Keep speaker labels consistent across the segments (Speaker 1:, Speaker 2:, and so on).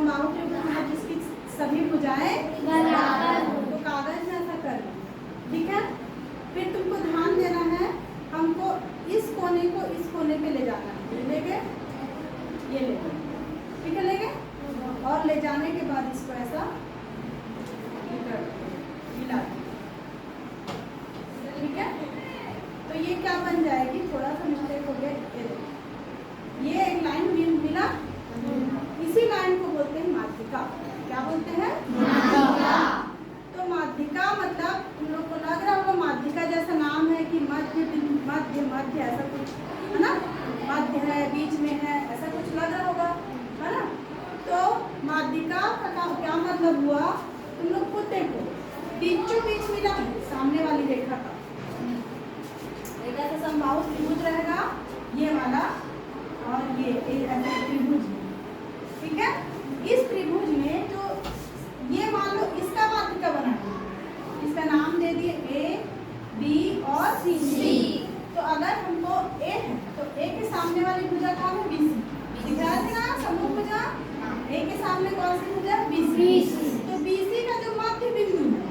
Speaker 1: समबाहु त्रिभुज मतलब जिसकी सभी भुजाएं बराबर हो, तो कागज में ऐसा कर लो, ठीक है। फिर तुमको ध्यान देना है, हमको इस कोने को इस कोने पे ले जाना है, ले गए, ये ले गए, ठीक है, ले गए। और ले जाने के बाद इसको ऐसा मिला, ठीक है। तो ये क्या बन जाएगी, थोड़ा सा मिस्टेक हो गया, ये एक लाइन मिला, इसी लाइन को बोलते हैं माध्यिका। क्या बोलते हैं? माध्यिका। तो माध्यिका मतलब तुम लोग को लग रहा होगा माध्यिका जैसा नाम है कि मध्य मध्य मध्य ऐसा कुछ है ना, मध्य है, बीच में है, ऐसा कुछ लग रहा होगा, है ना। तो माध्यिका का क्या मतलब हुआ, तुम लोग खुद देखो, बीचों बीच मिला सामने वाली रेखा का, एक ऐसा समबाहु त्रिभुज रहेगा, ये वाला और ये ऐसा त्रिभुज, ठीक है। इस त्रिभुज में जो ये मान लो इसका माध्यिका बनाना, इसका नाम दे दिए ए, बी और सी। तो अगर हमको ए है तो ए के सामने वाली भुजा कौन है, बीसी, दिखा थे ना समूह भुजा, ए के सामने कौन सी भुजा, बीसी। तो बीसी का जो मध्य बिंदु है,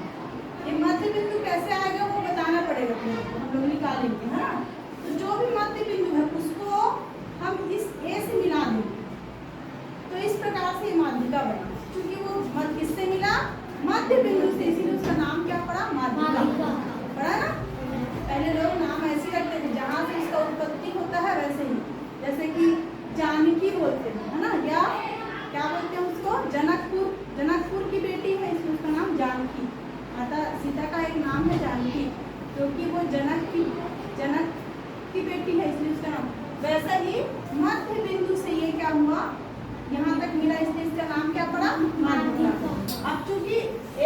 Speaker 1: ये मध्य बिंदु कैसे आएगा वो बताना पड़ेगा, हम लोग निकालेंगे, है ना। तो जो भी मध्य बिंदु है उसको हम इस ए से मिला देंगे, तो इस प्रकार से माध्यिका बना, क्योंकि वो मध्य किससे मिला, मध्य बिंदु से, इसीलिए उसका नाम क्या पड़ा, माध्यिका पड़ा ना। पहले लोग नाम ऐसे रखते थे जहाँ से इसका उत्पत्ति होता है वैसे ही, जैसे कि जानकी बोलते हैं, है ना, या क्या बोलते हैं उसको, जनकपुर, जनकपुर की बेटी है इसलिए उसका नाम जानकी, माता सीता का एक नाम है जानकी, क्योंकि वो जनक की बेटी है इसलिए उसका नाम। वैसा ही मध्य बिंदु से ये क्या हुआ, यहाँ तक मिला, इसलिए इसका नाम क्या पड़ा, माध्यिका। अब चूंकि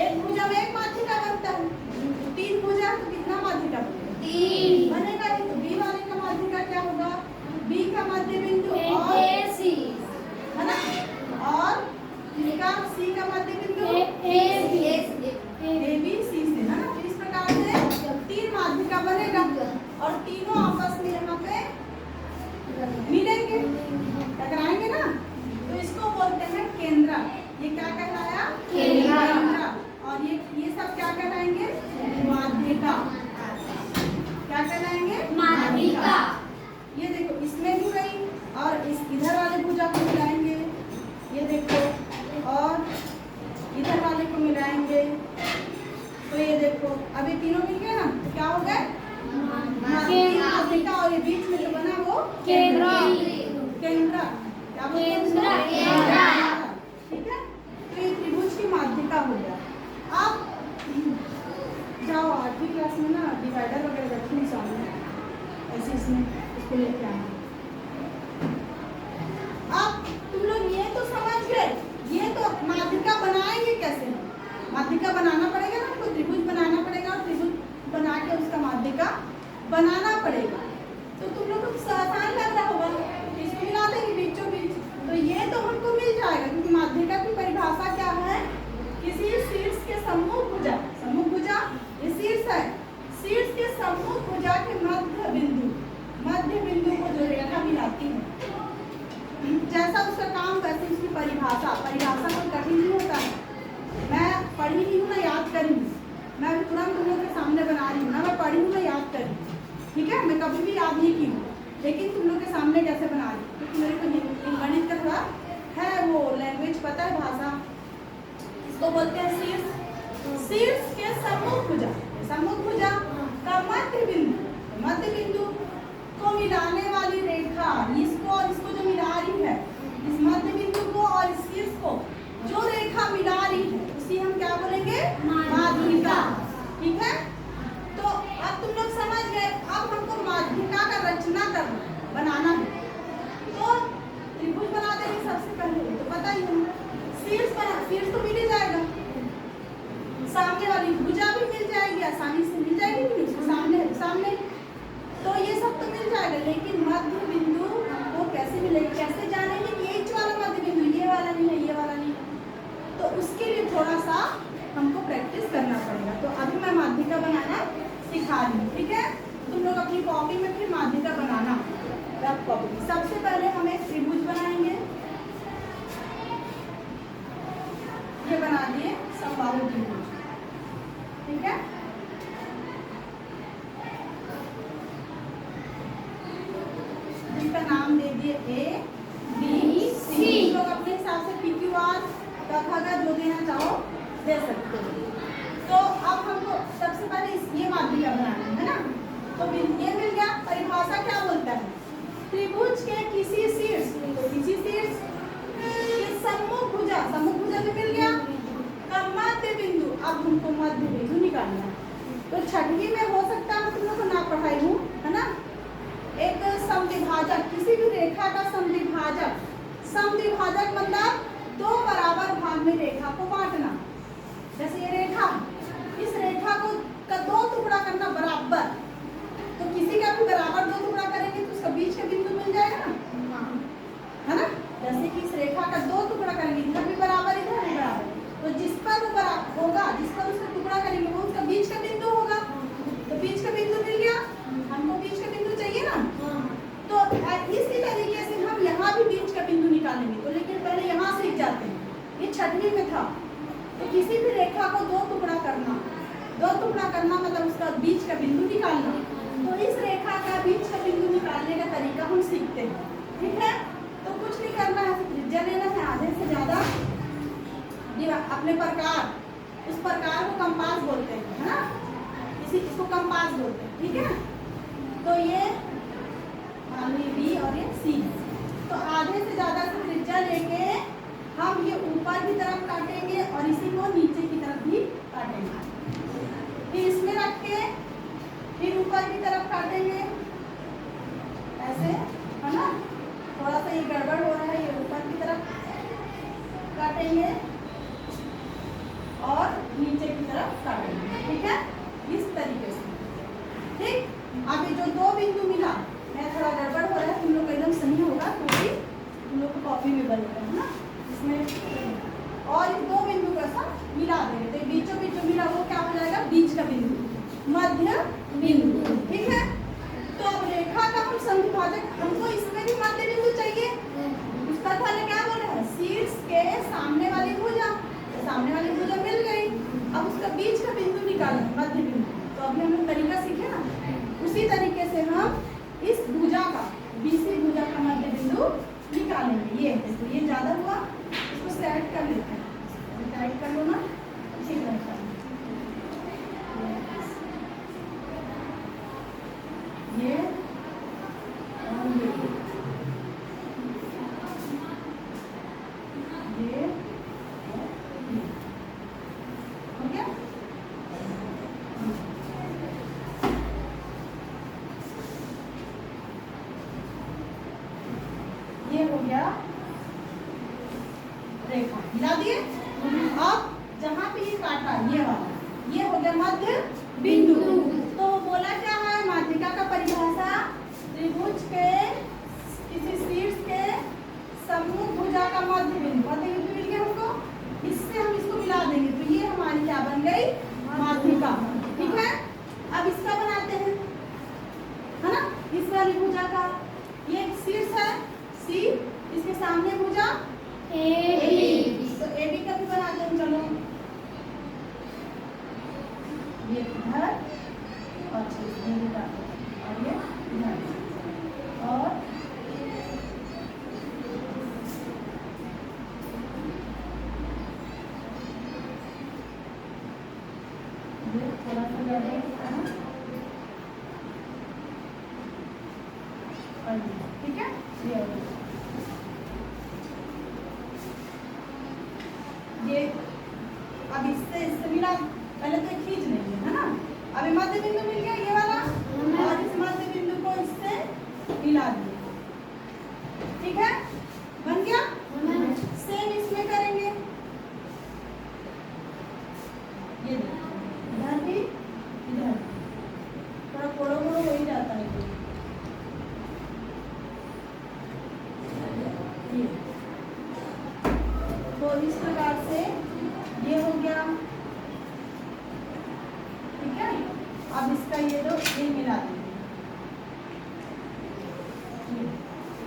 Speaker 1: एक भुजा में एक माध्यिका बनता है, तीन भुजा तो कितना माध्यिका बनेगा, तो बी वाले का माध्यिका क्या होगा, बी का मध्य बिंदु और सी, है ना, और इसका सी का मध्य बिंदु ए बी सी से, है ना। इस प्रकार से तीन माध्यिका बनेगा और तीनों आपस में यहाँ पे मिलेंगे, टकराएंगे ना, तो इसको बोलते हैं केंद्र। ये क्या कहलाया, केंद्र। और ये सब क्या कहलाएंगे, माध्यिका। क्या कहलाएंगे, माध्यिका। ये देखो इसमें भी गई और इस इधर वाले भुजा को मिलाएंगे, ये देखो, और इधर वाले को मिलाएंगे, तो ये देखो अब ये तीनों मिल गए ना, तो क्या हो गए, माध्यिका। और ये बीच में जो बना वो केंद्र, केंद्र, क्या बोलते हैं, ठीक है। तो ये त्रिभुज की माध्यिका हो गया। अब जाओ 8वीं क्लास में ना डिवाइडर वगैरह रखनी सामने, ऐसे इसमें इसको लेके आना। अब तुम लोग ये तो समझ गए, ये तो माध्यिका बनाएंगे कैसे, माध्यिका बनाना पड़ेगा ना, हमको त्रिभुज बनाना पड़ेगा और त्रिभुज बना के उसका माध्यिका बनाना पड़ेगा। तो तुम लोग को आसान लग रहा होगा, इसको मिला देंगे बीचों बीच, तो ये तो हमको मिल जाएगा, क्योंकि माध्यिका की परिभाषा क्या है, किसी शीर्ष के सम्मुख भुजा, सम्मुख भुजा ये शीर्ष है, शीर्ष के सम्मुख भुजा के मध्य बिंदु को जो रेखा मिलाती है, जैसा उसका काम वैसे उसकी परिभाषा कोई कठिन नहीं होता है। मैं पढ़ी नहीं हूँ ना याद करी हूँ, मैं अभी तुरंत तुम लोग के सामने बना रही हूँ ना, मैं पढ़ी हूँ ना याद करी, ठीक है, मैं कभी भी याद नहीं की हूँ, लेकिन तुम लोग के सामने कैसे बना रही हूँ, क्योंकि मेरे को गणित का थोड़ा है, वो लैंग्वेज पता है, भाषा, इसको बोलते हैं शीर्ष। शीर्ष के सम्मुख भुजा का मध्य बिंदु को मिलाने वाली रेखा, इसको और इसको जो मिला रही है, इस मध्य बिंदु को और इस शीर्ष को जो रेखा मिला रही है उसी हम क्या बोलेंगे, माध्यिका, ठीक है। तो अब तुम लोग समझ गए, अब हमको माध्यिका का रचना करना बनाना है, तो त्रिभुज बना देंगे सबसे पहले, तो पता ही है, शीर्ष तो मिल ही जाएगा, सामने वाली भुजा भी मिल जाएगी, आसानी से मिल जाएगी, सामने तो ये सब तो मिल जाएगा, लेकिन मध्य बिंदु वो कैसे मिलेगा, कैसे जानेंगे कि ये वाला मध्य बिंदु, ये वाला नहीं है, ये वाला नहीं है, तो उसके लिए थोड़ा सा हमको प्रैक्टिस करना पड़ेगा। तो अभी मैं माध्यिका बनाना सिखा रही हूँ, ठीक है। तुम लोग अपनी कॉपी में फिर माध्यिका बनाना, रफ कॉपी। सबसे पहले हम एक त्रिभुज बनाएंगे, बना दिए समबाहु त्रिभुज। ठीक है, जिसका नाम दे दिए ए बी सी। लोग अपने हिसाब से PQR का जो देना चाहो दे सकते हो। तो अब हमको सबसे पहले ये माध्यिका बनाना है ना। तो ये मिल गया। परिभाषा क्या बोलता है? त्रिभुज के किसी शीर्ष के सम्मुख भुजा भी मिल गया का मध्य बिंदु। अब हमको मध्य बिंदु निकालना है। तो छठवीं में हो सकता है मैं तुम लोग को ना पढ़ाई हूँ, है ना। एक समद्विभाजक, किसी भी रेखा का समद्विभाजक मतलब दो बराबर भाग में रेखा को बांटना। जैसे ये रेखा, इस रेखा को का दो टुकड़ा करना बराबर। तो किसी का भी बराबर दो टुकड़ा करेंगे तो उसका बीच का बिंदु मिल जाएगा ना, है ना। जैसे कि इस रेखा का दो टुकड़ा करेंगे, इधर भी बराबर इधर भी बराबर, तो जिस पर वो बराबर होगा, जिस पर उसका टुकड़ा करेंगे वो उसका बीच का बिंदु होगा। तो बीच का बिंदु मिल गया, हमको बीच का बिंदु चाहिए ना। तो इसी तरीके से हम यहाँ भी बीच का बिंदु निकालेंगे। तो लेकिन पहले यहाँ सीख जाते हैं, ये छठवीं में था। तो किसी भी रेखा को दो टुकड़ा करना मतलब उसका बीच का बिंदु निकालना। तो इस रेखा का बीच का बिंदु निकालने का तरीका हम सीखते हैं। ठीक है, तो कुछ नहीं करना है, त्रिज्या लेना है आधे से ज्यादा अपने प्रकार, उस प्रकार को कंपास बोलते हैं, है ना। इसको कंपास बोलते हैं। ठीक है, तो ये बी और ये सी। तो आधे से ज्यादा से त्रिज्या लेके हम ये ऊपर की तरफ काटेंगे और इसी को नीचे की तरफ भी काटेंगे। फिर इसमें रख के फिर ऊपर की तरफ काटेंगे ऐसे, है ना। थोड़ा सा ये गड़बड़ हो रहा है, ये ऊपर की तरफ काटेंगे और नीचे की तरफ काटेंगे। ठीक है, इस तरीके से। ठीक, अब ये जो दो बिंदु मिला, मैं थोड़ा गड़बड़ हो रहा है, तुम लोग का एकदम सही होगा क्योंकि तुम लोग को कॉपी में बनेगा, है ना। इसमें और इस दो बिंदु का साथ मिला देंगे तो बीचों बीच जो मिला वो क्या हो जाएगा? बीच का बिंदु, मध्य बिंदु। ठीक है, तो अब रेखा का हम समद्विभाजक, हमको इसमें भी मध्य बिंदु चाहिए। उसका पहले क्या बोल रहा है? शीर्ष के सामने वाली भुजा, सामने वाली भुजा मिल गई। अब उसका बीच का बिंदु निकालना, मध्य बिंदु। तो अभी हम लोग तरीका सीखे ना, उसी तरीके से हम इस भुजा का, BC भुजा का मध्य बिंदु निकालेंगे। ये तो ये ज्यादा हुआ, इसको सेट कर लेते हैं, सेट कर लो ना इसी तरह का। ये और ये हो गया। ये हो गया रेखा, मिला दिए। अब जहाँ पे ये काटा, ये वाला, ये हो गया मध्य बिंदु। तो बोला क्या है माध्यिका का परिभाषा? त्रिभुज के किसी शीर्ष के सम्मुख भुजा का मध्य बिंदु। मध्य बिंदु मिल गया हमको, इससे हम इसको मिला देंगे तो ये हमारी क्या बन गई? माध्यिका। ठीक है, अब इसका बनाते हैं, है ना। इस वाली भुजा का ये शीर्ष है C, इसके सामने भुजा AB, तो AB का भी बना दें। चलो ये इधर और ये इधर और ये इधर और ये थोड़ा सा गड़बड़ है ना। ठीक है, ये अब इससे मिला, पहले तो खींच लेंगे, है ना। अभी मध्य बिंदु मिल गया ये वाला, और इस मध्य बिंदु को इससे मिला दिए। ठीक है, बन गया। सेम इसमें करेंगे, ये इधर भी इधर, थोड़ा कोड़ो कोड़ो हो ही जाता है। तो इस प्रकार से ये हो गया। ठीक है, अब इसका ये दो ये मिला देंगे।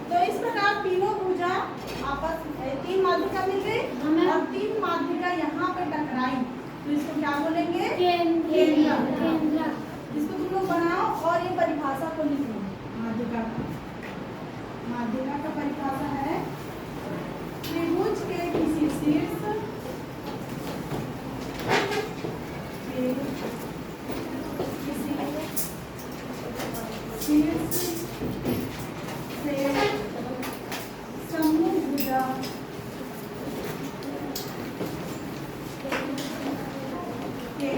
Speaker 1: तो इस प्रकार तीनों भुजा आपस में, तीन माध्यिका मिल गई और तीन माध्यिका यहाँ पे तो इसको क्या बोलेंगे?
Speaker 2: केंद्र।
Speaker 1: इसको तुम लोग बनाओ और ये परिभाषा को लिखो। माध्यिका का परिभाषा है त्रिभुज के किसी शीर्ष से समभुजा के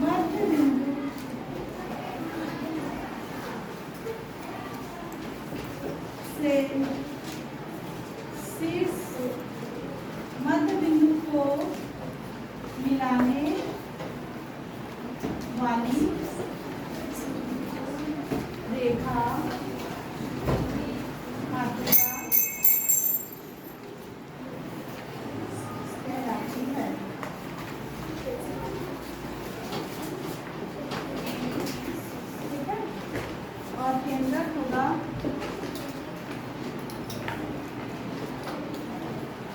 Speaker 1: मध्य बिंदु से शीर्ष मध्य बिंदु को मिलाने वाली रेखा माध्यिका कहलाती है। ठीक है, और केंद्रक होगा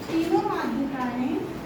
Speaker 1: तीनों माध्यिकाएं